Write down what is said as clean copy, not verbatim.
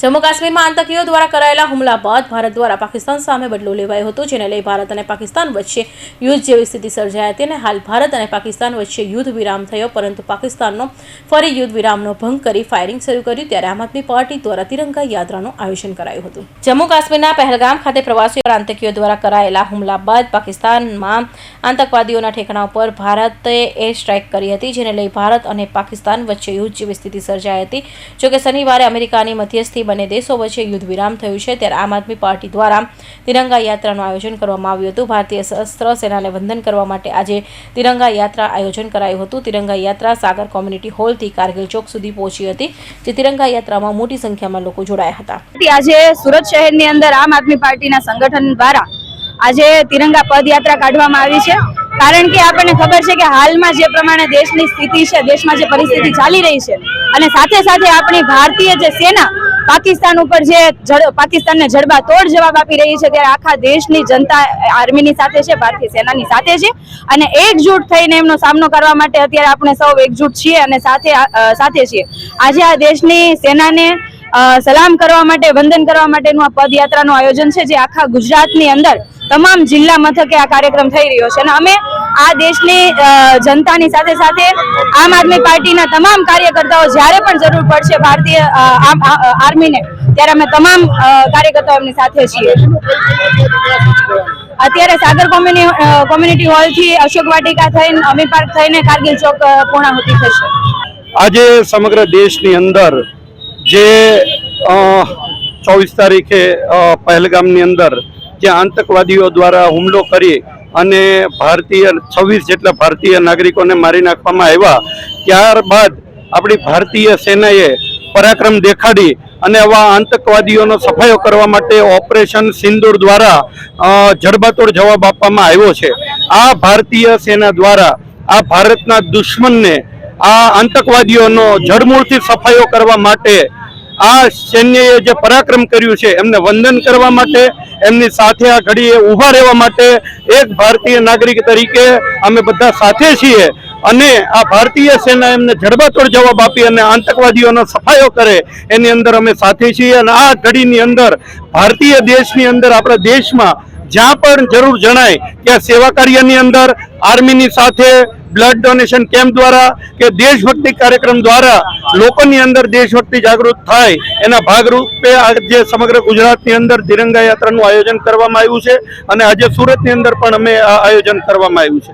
જમ્મુ કાશ્મીરમાં આતંકીઓ દ્વારા કરાયેલા હુમલા બાદ ભારત દ્વારા પાકિસ્તાન સામે બદલો લેવાયો હતો, જેને લઈ ભારત અને પાકિસ્તાન વચ્ચે યુદ્ધ જેવી સ્થિતિ સર્જાઈ હતી અને હાલ ભારત અને પાકિસ્તાન વચ્ચે યુદ્ધ વિરામ થયો, પરંતુ પાકિસ્તાનનો ફરી યુદ્ધ વિરામનો ભંગ કરી ફાયરિંગ શરૂ કર્યું ત્યારે આમ આદમી પાર્ટી દ્વારા તિરંગા યાત્રાનું આયોજન કરાયું હતું। જમ્મુ કાશ્મીરના પહેલગામ ખાતે પ્રવાસીઓ પર આતંકીઓ દ્વારા કરાયેલા હુમલા બાદ પાકિસ્તાનમાં આતંકવાદીઓના ઠેકાણા પર ભારતે એર સ્ટ્રાઇક કરી હતી, જેને લઈ ભારત અને પાકિસ્તાન વચ્ચે યુદ્ધ જેવી સ્થિતિ સર્જાઈ હતી। જોકે શનિવારે અમેરિકાની મધ્યસ્થી બંને દેશો વચ્ચે યુદ્ધ વિરામ થયું છે ત્યારે આમ આદમી પાર્ટી દ્વારા તિરંગા યાત્રાનું આયોજન કરવામાં આવ્યું હતું। ભારતીય સશસ્ત્ર સેનાને વંદન કરવા માટે આજે તિરંગા યાત્રા આયોજન કરાયું હતું। તિરંગા યાત્રા સાગર કોમ્યુનિટી હોલથી કારગિલ ચોક સુધી પહોંચી હતી, જે તિરંગા યાત્રામાં મોટી સંખ્યામાં લોકો જોડાયા હતા। આજે સુરત શહેરની અંદર આમ આદમી પાર્ટીના સંગઠન દ્વારા આજે તિરંગા પદયાત્રા કાઢવામાં આવી છે, કારણ કે આપણને ખબર છે કે હાલમાં જે પ્રમાણે દેશની સ્થિતિ છે, દેશમાં જે પરિસ્થિતિ ચાલી રહી છે અને સાથે સાથે આપણી ભારતીય જે સેના પાકિસ્તાન ઉપર જે પાકિસ્તાનને જડબાતોડ જવાબ આપી રહી છે, ત્યારે આખા દેશની જનતા આર્મીની સાથે છે, ભારતીય સેનાની સાથે છે અને એકજૂટ થઈને એમનો સામનો કરવા માટે અત્યારે આપણે સૌ એકજૂટ છીએ અને સાથે છીએ। આજે આ દેશની સેનાને સલામ કરવા માટે, વંદન કરવા માટેનું આ પદયાત્રાનું આયોજન છે, જે આખા ગુજરાતની અંદર તમામ જિલ્લા મથકે આ કાર્યક્રમ થઈ રહ્યો છે અને અમે આ દેશની જનતાની સાથે સાથે આમ આદમી પાર્ટીના તમામ કાર્યકર્તાઓ જ્યારે પણ જરૂર પડશે ભારતીય આર્મીને, ત્યારે અમે તમામ કાર્યકર્તાઓ એમની સાથે છીએ। અત્યારે સાગર કોમ્યુનિટી હોલથી અશોક વાટિકા થઈને અમી પાર્ક થઈને કારગિલ ચોક પૂર્ણાહુતિ થશે। આજે સમગ્ર દેશની અંદર જે 24 તારીખે પહેલગામની અંદર જ્યાં આતંકવાદીઓ દ્વારા હુમલો કરી અને 26 જેટલા ભારતીય નાગરિકોને મારી નાખવામાં આવ્યા, ત્યારબાદ આપણી ભારતીય સેનાએ પરાક્રમ દેખાડી અને આવા આતંકવાદીઓનો સફાયો કરવા માટે ઓપરેશન સિંદૂર દ્વારા જડબાતોડ જવાબ આપવામાં આવ્યો છે। આ ભારતીય સેના દ્વારા આ ભારતના દુશ્મનને, આ આતંકવાદીઓનો જડમૂળથી સફાયો કરવા માટે આ સૈન્યએ જે પરાક્રમ કર્યું છે એમને વંદન કરવા માટે, એમની સાથે આ ઘડીએ ઊભા રહેવા માટે એક ભારતીય નાગરિક તરીકે અમે બધા સાથે છીએ અને આ ભારતીય સેના એમને જડબાતોડ જવાબ આપી અને આતંકવાદીઓનો સફાયો કરે એની અંદર અમે સાથે છીએ। અને આ ઘડીની અંદર ભારતીય દેશની અંદર, આપણા દેશમાં જ્યાં પણ જરૂર જણાય ત્યાં સેવા કાર્યની અંદર આર્મીની સાથે બ્લડ ડોનેશન કેમ્પ દ્વારા કે દેશભક્તિ કાર્યક્રમ દ્વારા લોકોની અંદર દેશભક્તિ જાગૃત થાય એના ભાગરૂપે આજે સમગ્ર ગુજરાતની અંદર તિરંગા યાત્રાનું આયોજન કરવામાં આવ્યું છે અને આજે સુરતની અંદર પણ અમે આ આયોજન કરવામાં આવ્યું છે।